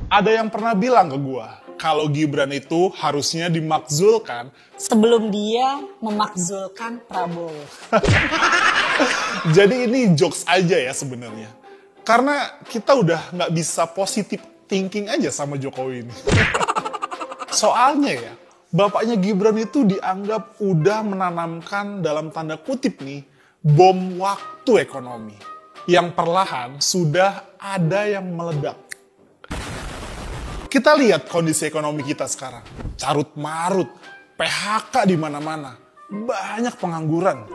Ada yang pernah bilang ke gua, kalau Gibran itu harusnya dimakzulkan sebelum dia memakzulkan Prabowo. Jadi ini jokes aja ya sebenarnya. Karena kita udah nggak bisa positif thinking aja sama Jokowi ini. Soalnya ya, bapaknya Gibran itu dianggap udah menanamkan dalam tanda kutip nih, bom waktu ekonomi. Yang perlahan sudah ada yang meledak. Kita lihat kondisi ekonomi kita sekarang. Carut marut, PHK di mana-mana, banyak pengangguran.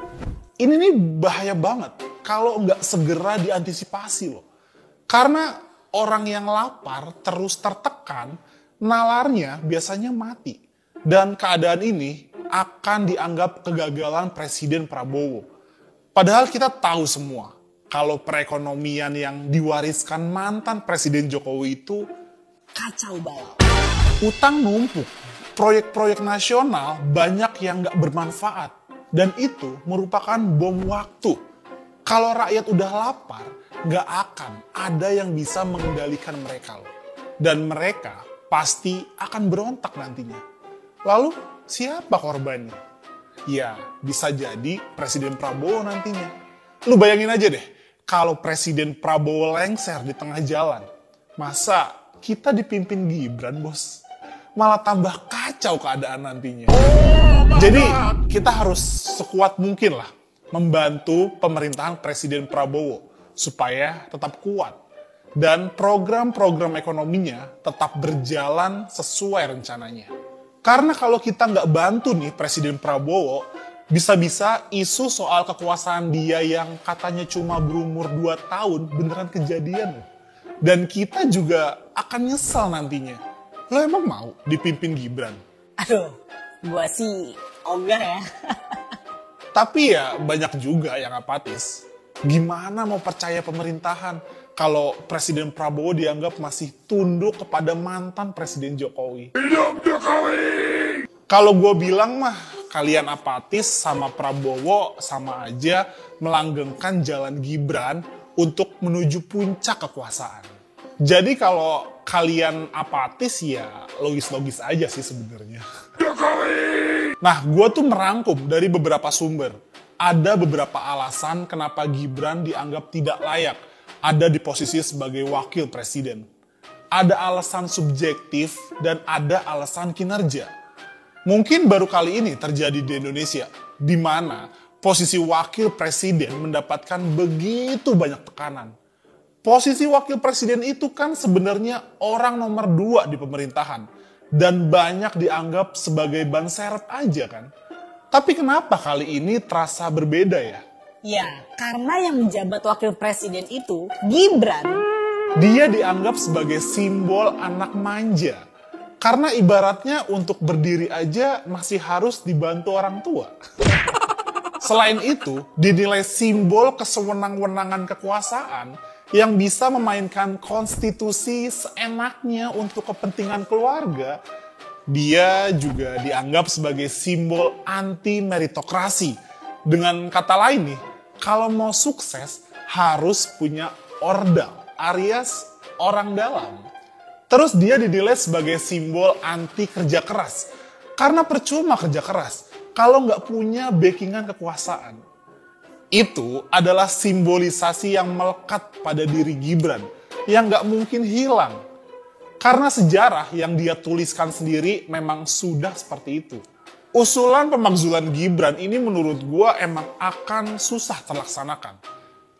Ini nih bahaya banget kalau nggak segera diantisipasi loh. Karena orang yang lapar terus tertekan, nalarnya biasanya mati. Dan keadaan ini akan dianggap kegagalan Presiden Prabowo. Padahal kita tahu semua, kalau perekonomian yang diwariskan mantan Presiden Jokowi itu Kacau balau. utang numpuk, proyek-proyek nasional banyak yang nggak bermanfaat. Dan itu merupakan bom waktu. Kalau rakyat udah lapar, nggak akan ada yang bisa mengendalikan mereka loh. Dan mereka pasti akan berontak nantinya. Lalu siapa korbannya? Ya, bisa jadi Presiden Prabowo nantinya. Lu bayangin aja deh, kalau Presiden Prabowo lengser di tengah jalan. Masa kita dipimpin Gibran, bos? Malah tambah kacau keadaan nantinya. Jadi kita harus sekuat mungkin lah membantu pemerintahan Presiden Prabowo supaya tetap kuat. Dan program-program ekonominya tetap berjalan sesuai rencananya. Karena kalau kita nggak bantu nih Presiden Prabowo, bisa-bisa isu soal kekuasaan dia yang katanya cuma berumur 2 tahun beneran kejadian loh. Dan kita juga akan nyesal nantinya. Lo emang mau dipimpin Gibran? Aduh, gua sih ogah ya. Tapi ya banyak juga yang apatis. Gimana mau percaya pemerintahan kalau Presiden Prabowo dianggap masih tunduk kepada mantan Presiden Jokowi? Hidup Jokowi! Kalau gue bilang mah, kalian apatis sama Prabowo sama aja melanggengkan jalan Gibran untuk menuju puncak kekuasaan. Jadi kalau kalian apatis ya logis-logis aja sih sebenarnya. Nah, gue tuh merangkum dari beberapa sumber. Ada beberapa alasan kenapa Gibran dianggap tidak layak ada di posisi sebagai wakil presiden. Ada alasan subjektif dan ada alasan kinerja. Mungkin baru kali ini terjadi di Indonesia, di mana posisi wakil presiden mendapatkan begitu banyak tekanan. Posisi wakil presiden itu kan sebenarnya orang nomor 2 di pemerintahan. Dan banyak dianggap sebagai ban serep aja kan. Tapi kenapa kali ini terasa berbeda ya? Ya, karena yang menjabat wakil presiden itu Gibran. Dia dianggap sebagai simbol anak manja. Karena ibaratnya untuk berdiri aja masih harus dibantu orang tua. Selain itu, dinilai simbol kesewenang-wenangan kekuasaan yang bisa memainkan konstitusi seenaknya untuk kepentingan keluarga. Dia juga dianggap sebagai simbol anti-meritokrasi. Dengan kata lain nih, kalau mau sukses harus punya ordal, alias orang dalam. Terus dia dinilai sebagai simbol anti kerja keras. Karena percuma kerja keras kalau nggak punya backingan kekuasaan. Itu adalah simbolisasi yang melekat pada diri Gibran, yang nggak mungkin hilang. Karena sejarah yang dia tuliskan sendiri memang sudah seperti itu. Usulan pemakzulan Gibran ini menurut gua emang akan susah terlaksanakan.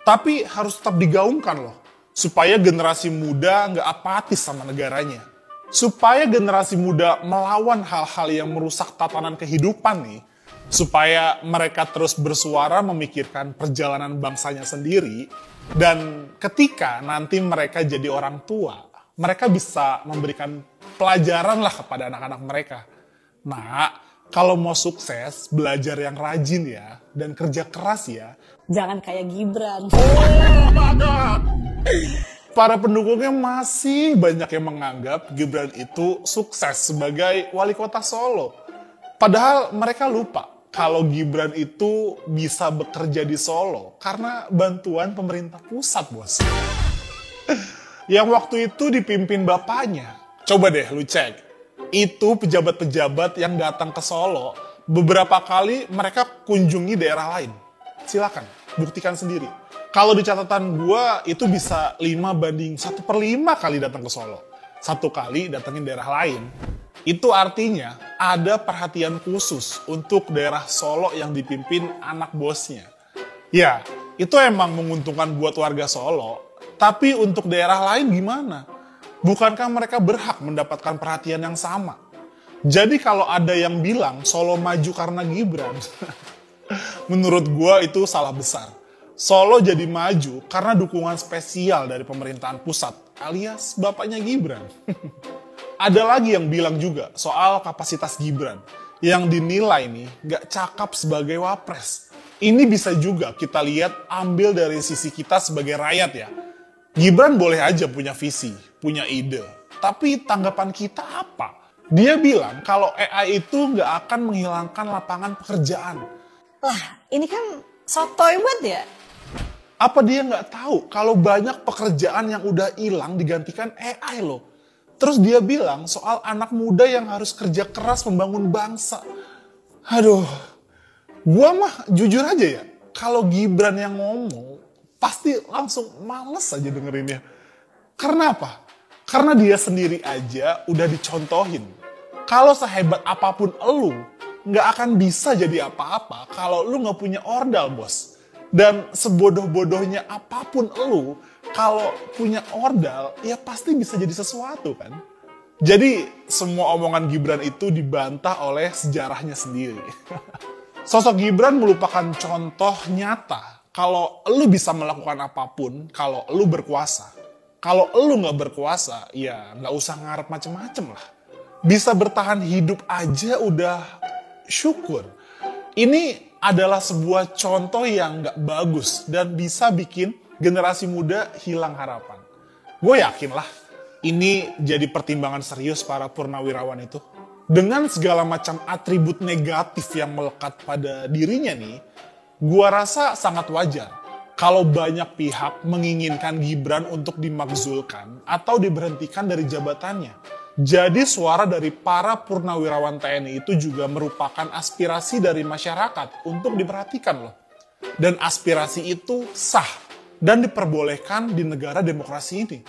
Tapi harus tetap digaungkan loh, supaya generasi muda nggak apatis sama negaranya. Supaya generasi muda melawan hal-hal yang merusak tatanan kehidupan nih, supaya mereka terus bersuara memikirkan perjalanan bangsanya sendiri, dan ketika nanti mereka jadi orang tua, mereka bisa memberikan pelajaran lah kepada anak-anak mereka. Nah, kalau mau sukses, belajar yang rajin ya, dan kerja keras ya. Jangan kayak Gibran. Para pendukungnya masih banyak yang menganggap Gibran itu sukses sebagai wali kota Solo. Padahal mereka lupa kalau Gibran itu bisa bekerja di Solo karena bantuan pemerintah pusat, bos. yang waktu itu dipimpin bapaknya. Coba deh lu cek. Itu pejabat-pejabat yang datang ke Solo, beberapa kali mereka kunjungi daerah lain. Silakan, buktikan sendiri. Kalau di catatan gua itu bisa 5:1/5 kali datang ke Solo. 1 kali datengin daerah lain. Itu artinya ada perhatian khusus untuk daerah Solo yang dipimpin anak bosnya. Ya, itu emang menguntungkan buat warga Solo. Tapi untuk daerah lain gimana? Bukankah mereka berhak mendapatkan perhatian yang sama? Jadi kalau ada yang bilang Solo maju karena Gibran, menurut gua itu salah besar. Solo jadi maju karena dukungan spesial dari pemerintahan pusat, alias bapaknya Gibran. Ada lagi yang bilang juga soal kapasitas Gibran, yang dinilai nih gak cakap sebagai wapres. Ini bisa juga kita lihat ambil dari sisi kita sebagai rakyat ya. Gibran boleh aja punya visi, punya ide. Tapi tanggapan kita apa? Dia bilang kalau AI itu gak akan menghilangkan lapangan pekerjaan. Wah, ini kan sotoy banget ya. Apa dia nggak tahu kalau banyak pekerjaan yang udah hilang digantikan AI loh. Terus dia bilang soal anak muda yang harus kerja keras membangun bangsa. Aduh, gua mah jujur aja ya, kalau Gibran yang ngomong, pasti langsung males aja dengerinnya. Karena apa? Karena dia sendiri aja udah dicontohin. Kalau sehebat apapun elu, nggak akan bisa jadi apa-apa kalau lu nggak punya ordal, bos. Dan sebodoh-bodohnya apapun elu, kalau punya ordal, ya pasti bisa jadi sesuatu kan. Jadi semua omongan Gibran itu dibantah oleh sejarahnya sendiri. Sosok Gibran merupakan contoh nyata kalau elu bisa melakukan apapun kalau elu berkuasa. Kalau elu nggak berkuasa, ya nggak usah ngarep macem-macem lah. Bisa bertahan hidup aja udah syukur. Ini adalah sebuah contoh yang nggak bagus dan bisa bikin generasi muda hilang harapan. Gue yakin lah, ini jadi pertimbangan serius para purnawirawan itu. Dengan segala macam atribut negatif yang melekat pada dirinya nih, gue rasa sangat wajar kalau banyak pihak menginginkan Gibran untuk dimakzulkan atau diberhentikan dari jabatannya. Jadi suara dari para purnawirawan TNI itu juga merupakan aspirasi dari masyarakat untuk diperhatikan loh. Dan aspirasi itu sah dan diperbolehkan di negara demokrasi ini.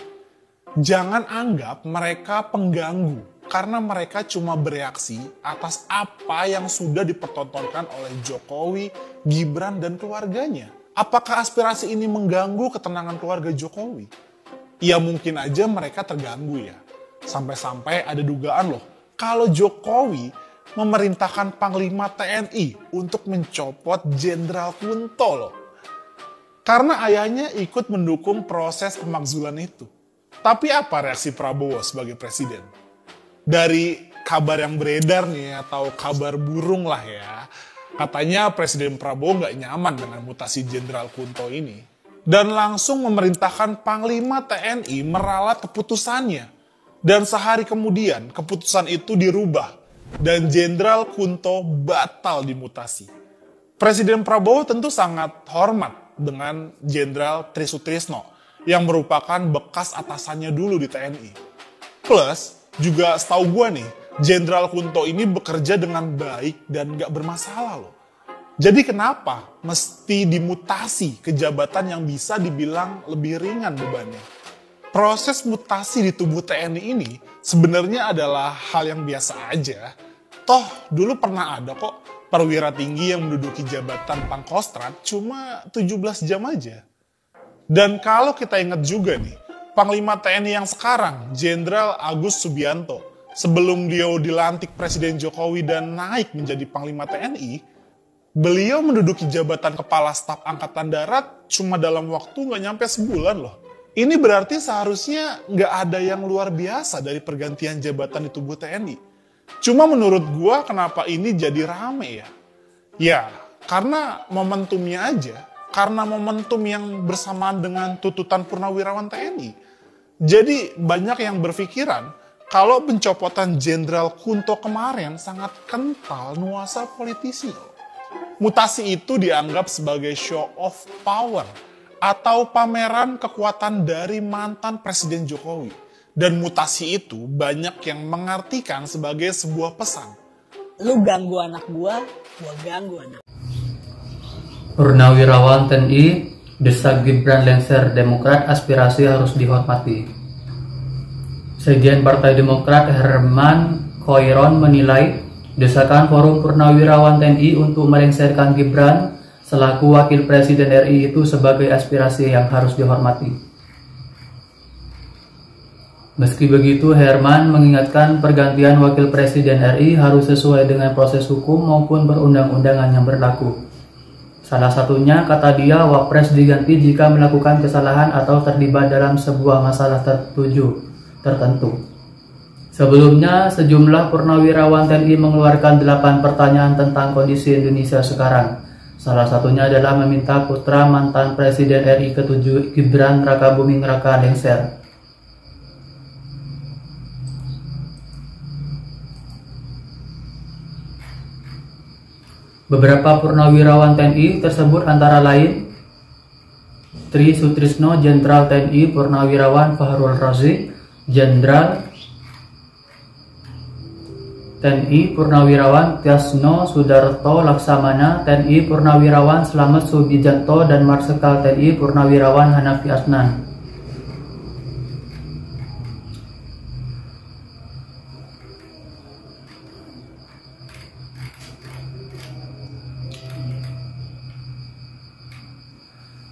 Jangan anggap mereka pengganggu karena mereka cuma bereaksi atas apa yang sudah dipertontonkan oleh Jokowi, Gibran, dan keluarganya. Apakah aspirasi ini mengganggu ketenangan keluarga Jokowi? Ya mungkin aja mereka terganggu ya. Sampai-sampai ada dugaan loh, kalau Jokowi memerintahkan Panglima TNI untuk mencopot Jenderal Kunto loh. Karena ayahnya ikut mendukung proses pemakzulan itu. Tapi apa reaksi Prabowo sebagai presiden? Dari kabar yang beredar nih, atau kabar burung lah ya, katanya Presiden Prabowo nggak nyaman dengan mutasi Jenderal Kunto ini. Dan langsung memerintahkan Panglima TNI meralat keputusannya. Dan sehari kemudian keputusan itu dirubah dan Jenderal Kunto batal dimutasi. Presiden Prabowo tentu sangat hormat dengan Jenderal Tri Sutrisno yang merupakan bekas atasannya dulu di TNI. Plus juga setahu gue nih, Jenderal Kunto ini bekerja dengan baik dan gak bermasalah loh. Jadi kenapa mesti dimutasi ke jabatan yang bisa dibilang lebih ringan bebannya? Proses mutasi di tubuh TNI ini sebenarnya adalah hal yang biasa aja. Toh dulu pernah ada kok perwira tinggi yang menduduki jabatan Pangkostrat cuma 17 jam aja. Dan kalau kita ingat juga nih, Panglima TNI yang sekarang, Jenderal Agus Subianto, sebelum beliau dilantik Presiden Jokowi dan naik menjadi Panglima TNI, beliau menduduki jabatan Kepala Staf Angkatan Darat cuma dalam waktu nggak nyampe sebulan loh. Ini berarti seharusnya nggak ada yang luar biasa dari pergantian jabatan di tubuh TNI. Cuma menurut gua kenapa ini jadi rame ya? Ya, karena momentumnya aja. Karena momentum yang bersamaan dengan tuntutan purnawirawan TNI. Jadi banyak yang berpikiran kalau pencopotan Jenderal Kunto kemarin sangat kental nuansa politisi. Mutasi itu dianggap sebagai show of power atau pameran kekuatan dari mantan Presiden Jokowi. Dan mutasi itu banyak yang mengartikan sebagai sebuah pesan. Lu ganggu anak gua ganggu anak. Purnawirawan TNI desak Gibran lengser Demokrat, aspirasi harus dihormati. Sekjen Partai Demokrat Herman Khoiron menilai desakan Forum Purnawirawan TNI untuk melengsarkan Gibran selaku Wakil Presiden RI itu sebagai aspirasi yang harus dihormati. Meski begitu, Herman mengingatkan pergantian Wakil Presiden RI harus sesuai dengan proses hukum maupun perundang-undangan yang berlaku. Salah satunya, kata dia, Wapres diganti jika melakukan kesalahan atau terlibat dalam sebuah masalah tertentu. Sebelumnya, sejumlah purnawirawan TNI mengeluarkan 8 pertanyaan tentang kondisi Indonesia sekarang. Salah satunya adalah meminta putra mantan Presiden RI ke-7 Gibran Rakabuming Raka lengser. Beberapa purnawirawan TNI tersebut antara lain Tri Sutrisno, Jenderal TNI Purnawirawan Fahrul Razi, Jenderal TNI Purnawirawan Tiasno Sudarto Laksamana, TNI Purnawirawan Slamet Subijanto, dan Marsikal TNI Purnawirawan Hanafi Asnan.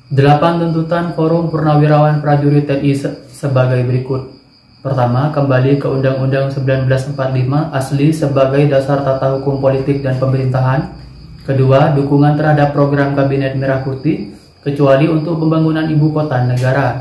Delapan tuntutan Forum Purnawirawan Prajurit TNI sebagai berikut. Pertama, kembali ke Undang-Undang 1945 asli sebagai dasar tata hukum politik dan pemerintahan. Kedua, dukungan terhadap program Kabinet Merah Putih, kecuali untuk pembangunan Ibu Kota Negara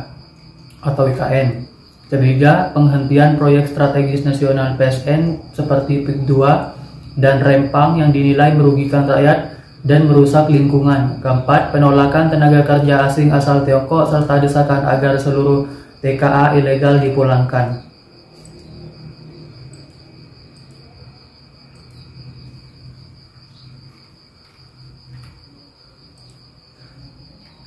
atau IKN. Ketiga, penghentian proyek strategis nasional PSN seperti PIK 2 dan Rempang yang dinilai merugikan rakyat dan merusak lingkungan. Keempat, penolakan tenaga kerja asing asal Tiongkok serta desakan agar seluruh TKA ilegal dipulangkan.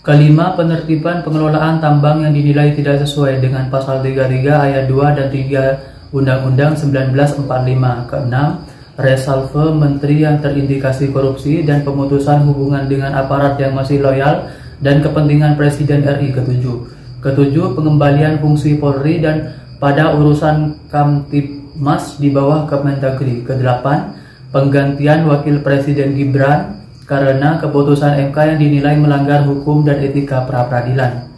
Kelima, penertiban pengelolaan tambang yang dinilai tidak sesuai dengan pasal 33 ayat 2 dan 3 Undang-Undang 1945. Keenam, resalve menteri yang terindikasi korupsi dan pemutusan hubungan dengan aparat yang masih loyal dan kepentingan Presiden RI ke-7. Ketujuh, pengembalian fungsi Polri dan pada urusan Kamtibmas di bawah Kemendagri. Kedelapan, penggantian Wakil Presiden Gibran karena keputusan MK yang dinilai melanggar hukum dan etika pra-peradilan.